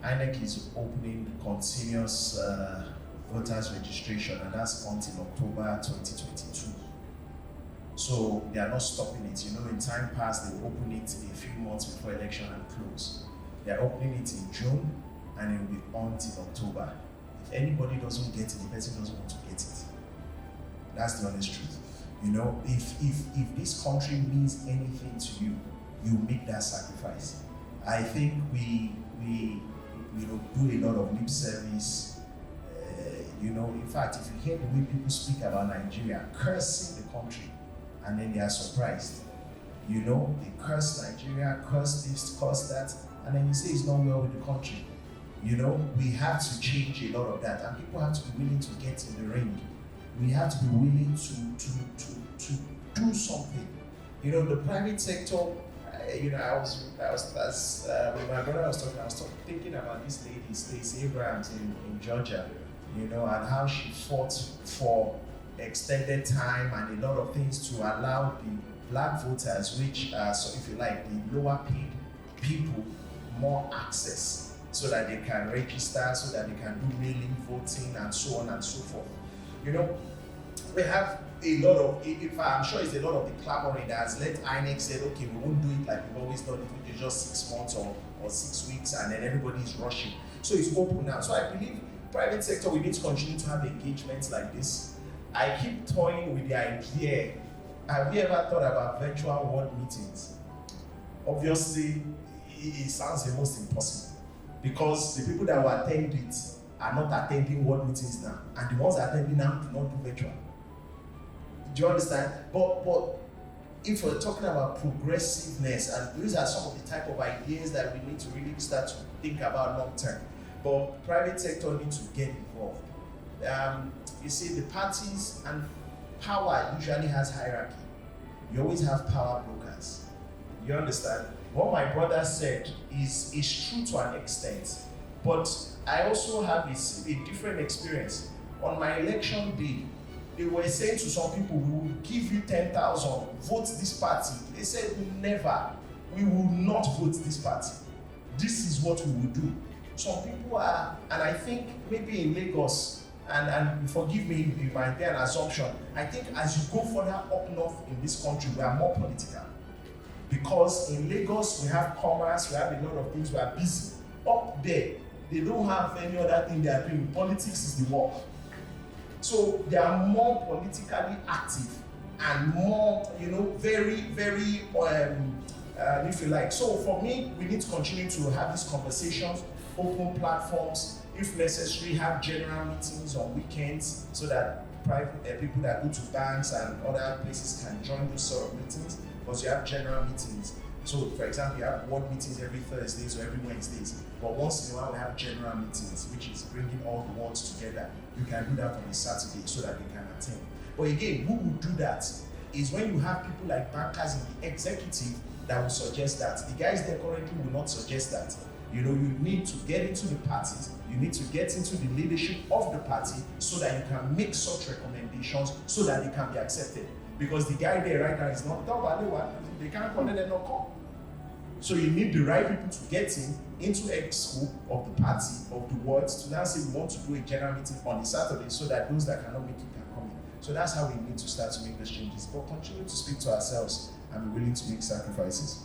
INEC is opening continuous voters registration, and that's until October 2022. So they are not stopping it. You know, in time past, they opened it a few months before election and close. They are opening it in June, and it will be on till October. If anybody doesn't get it, the person doesn't want to get it. That's the honest truth. You know, if this country means anything to you, you make that sacrifice. I think we do a lot of lip service. In fact, if you hear the way people speak about Nigeria, cursing the country, and then they are surprised. You know, they curse Nigeria, curse this, curse that, and then you say it's not well with the country. You know, we have to change a lot of that, and people have to be willing to get in the ring. We have to be willing to do something. You know, the private sector. When my brother was talking, I was thinking about this lady, Stacey Abrams in Georgia. You know, and how she fought for extended time and a lot of things to allow the black voters, which are, so if you like, the lower paid people, more access so that they can register, so that they can do mail-in voting and so on and so forth. You know, we have a lot of, I'm sure it's a lot of the clamoring that has let INEC say, okay, we won't do it like we've always done it, we do just 6 months or 6 weeks, and then everybody's rushing. So it's open now. So I believe private sector, we need to continue to have engagements like this. I keep toying with the idea. Have you ever thought about virtual world meetings? Obviously, it sounds almost impossible because the people that will attend it are not attending world meetings now, and the ones attending now do not do virtual. Do you understand? But if we're talking about progressiveness, and these are some of the type of ideas that we need to really start to think about long term. But private sector needs to get involved. You see, the parties and power usually has hierarchy. You always have power brokers. You understand? What my brother said is true to an extent, but I also have a different experience. On my election day, they were saying to some people, we will give you 10,000, vote this party. They said, we will not vote this party. This is what we will do. Some people are, and I think maybe in Lagos, and forgive me, it might be an assumption, I think as you go further up north in this country, we are more political. Because in Lagos, we have commerce, we have a lot of things, we are busy. Up there, they don't have any other thing they are doing. Politics is the work. So they are more politically active and more, very, very, if you like. So for me, we need to continue to have these conversations, open platforms, if necessary, have general meetings on weekends so that private people that go to banks and other places can join those sort of meetings, because you have general meetings. So, for example, you have board meetings every Thursdays or every Wednesdays, but once in a while we have general meetings, which is bringing all the wards together. You can do that on a Saturday so that they can attend. But again, who will do that is when you have people like bankers in the executive that will suggest that. The guys there currently will not suggest that. You need to get into the parties, you need to get into the leadership of the party so that you can make such recommendations so that they can be accepted. Because the guy there right now is not they can't call it, not come. So you need the right people to get into exco of the party, of the wards, to now say we want to do a general meeting on a Saturday so that those that cannot make it can come in. So that's how we need to start to make those changes. But continue to speak to ourselves and be willing to make sacrifices.